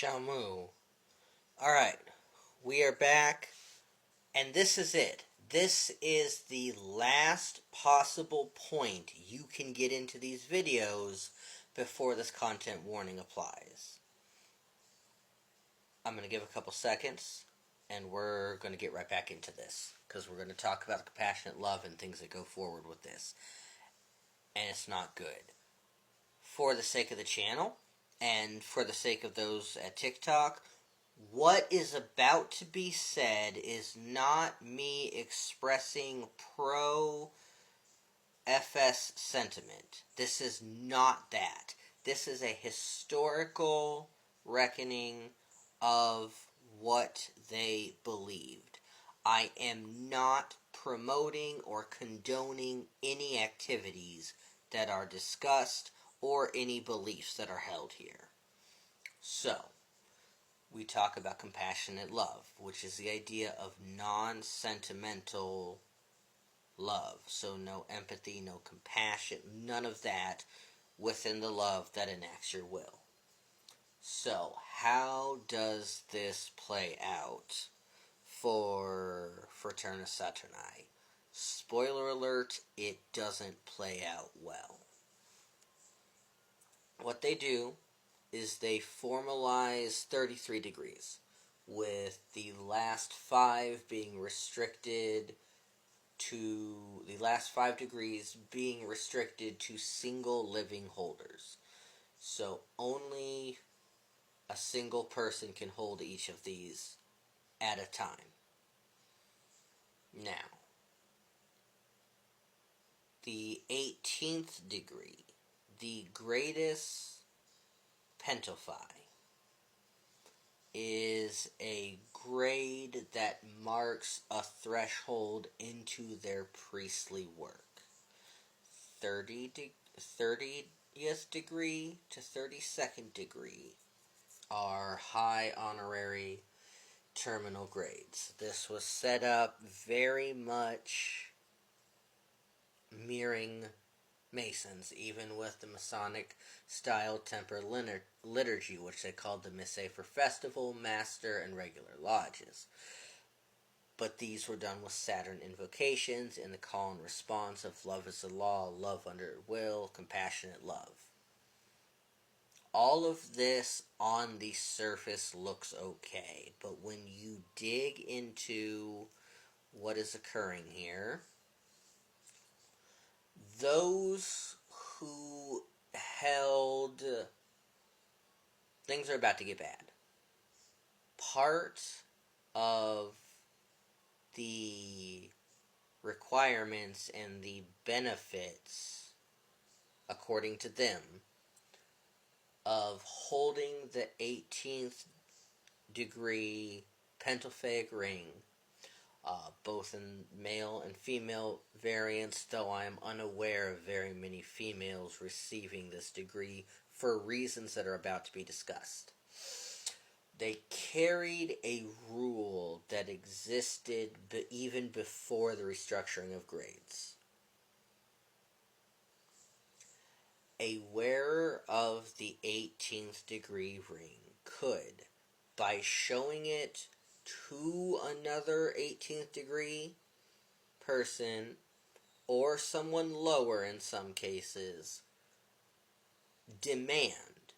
Shamu. Alright, we are back, and this is it. This is the last possible point you can get into these videos before this content warning applies. I'm going to give a couple seconds, and we're going to get right back into this, because we're going to talk about compassionate love and things that go forward with this. And it's not good. For the sake of the channel, and for the sake of those at TikTok, what is about to be said is not me expressing pro-FS sentiment. This is not that. This is a historical reckoning of what they believed. I am not promoting or condoning any activities that are discussed or any beliefs that are held here. So, we talk about compassionate love, which is the idea of non-sentimental love. So no empathy, no compassion, none of that within the love that enacts your will. So how does this play out for Fraterna Saturni? Spoiler alert, it doesn't play out well. What they do is they formalize 33 degrees, with the last 5 being restricted to, the last 5 degrees being restricted to single living holders. So only a single person can hold each of these at a time. Now, the 18th degree, the greatest pentaphi, is a grade that marks a threshold into their priestly work. 30th degree to 32nd degree are high honorary terminal grades. This was set up very much mirroring Masons, even with the Masonic style temper liturgy, which they called the Missa for festival, master, and regular lodges. But these were done with Saturn invocations in the call and response of love is the law, love under will, compassionate love. All of this on the surface looks okay, but when you dig into what is occurring here, those who held, things are about to get bad. Part of the requirements and the benefits, according to them, of holding the 18th degree pentaphoric ring, both in male and female variants, though I am unaware of very many females receiving this degree for reasons that are about to be discussed. They carried a rule that existed even before the restructuring of grades. A wearer of the 18th degree ring could, by showing it to another 18th degree person, or someone lower in some cases, demand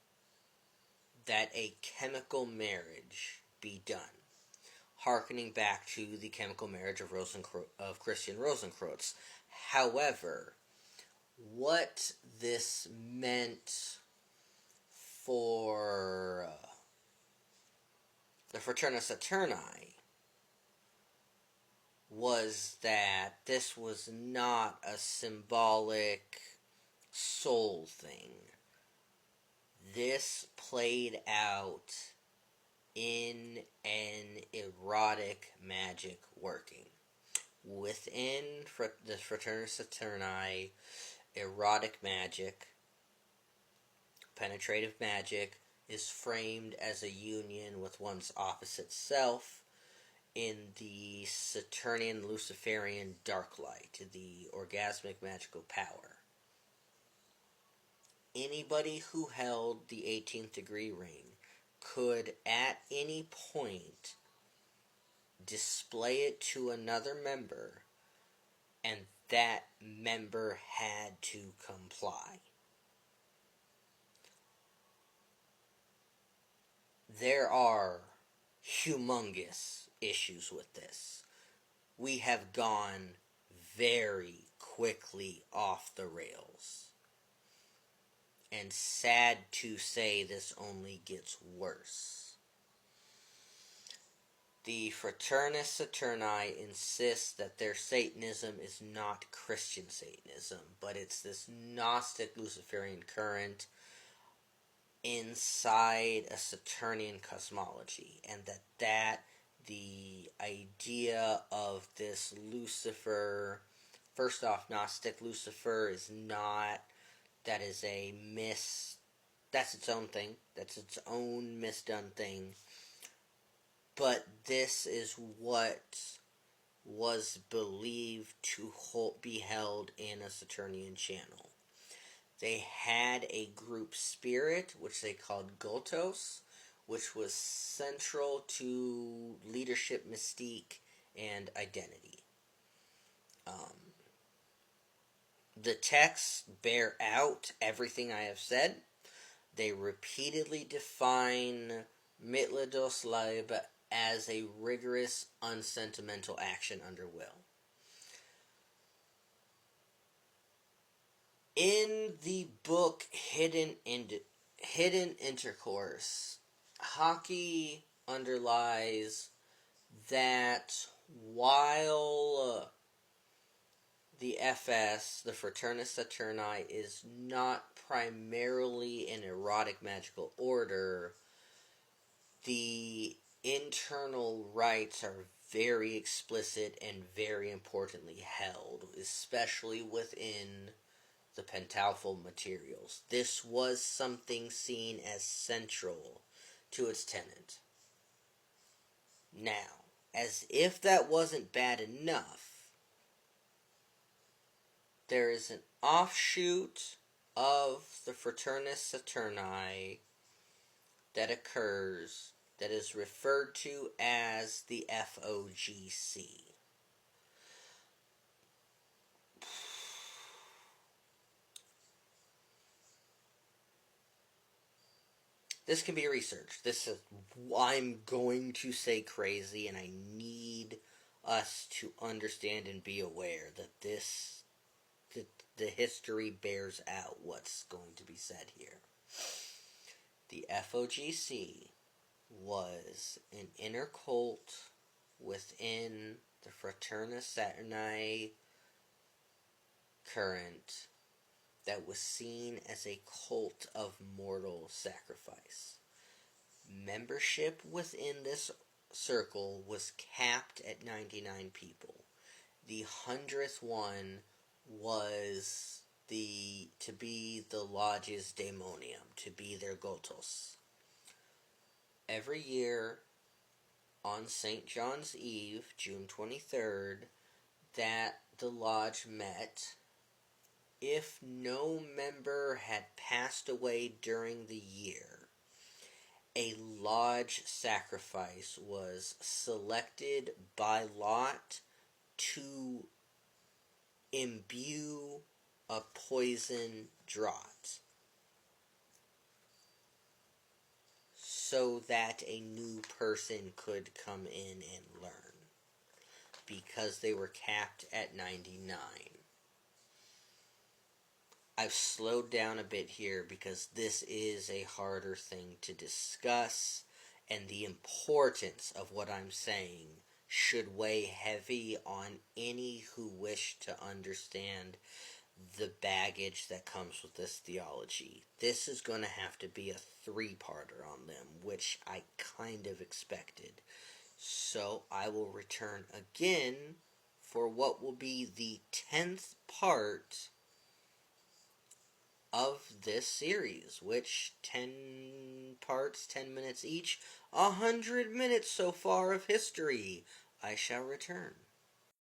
that a chemical marriage be done, hearkening back to the chemical marriage of Christian Rosenkreuz. However, what this meant for the Fraterna Saturni was that this was not a symbolic soul thing. This played out in an erotic magic working. Within the Fraterna Saturni, erotic magic, penetrative magic, is framed as a union with one's opposite self in the Saturnian Luciferian dark light, the orgasmic magical power. Anybody who held the 18th degree ring could at any point display it to another member, and that member had to comply. There are humongous issues with this. We have gone very quickly off the rails. And sad to say, this only gets worse. The Fraternis Saturni insists that their Satanism is not Christian Satanism, but it's this Gnostic Luciferian current inside a Saturnian cosmology, and that the idea of this Lucifer, first off, Gnostic Lucifer is not, that is that's its own thing, that's its own misdone thing, but this is what was believed to be held in a Saturnian channel. They had a group spirit, which they called Gotos, which was central to leadership, mystique, and identity. The texts bear out everything I have said. They repeatedly define Mitledos Leib as a rigorous, unsentimental action under will. In the book Hidden Intercourse, Hockey underlies that while the FS, the Fraternis Saturni, is not primarily an erotic magical order, the internal rites are very explicit and very importantly held, especially within the Pentalphyl materials. This was something seen as central to its tenet. Now, as if that wasn't bad enough, there is an offshoot of the Fraternis Saturni that occurs that is referred to as the FOGC. This can be researched. I'm going to say crazy, and I need us to understand and be aware that the history bears out what's going to be said here. The FOGC was an inner cult within the Fraternis Saturni current that was seen as a cult of mortal sacrifice. Membership within this circle was capped at 99 people. The 100th one was to be the lodge's daemonium, to be their Gotos. Every year, on St. John's Eve, June 23rd, that the lodge met. If no member had passed away during the year, a lodge sacrifice was selected by lot to imbue a poison draught so that a new person could come in and learn, because they were capped at 99. I've slowed down a bit here because this is a harder thing to discuss, and the importance of what I'm saying should weigh heavy on any who wish to understand the baggage that comes with this theology. This is going to have to be a 3-parter on them, which I kind of expected. So I will return again for what will be the 10th part of this series, which 10 parts, 10 minutes each, 100 minutes so far of history. I shall return.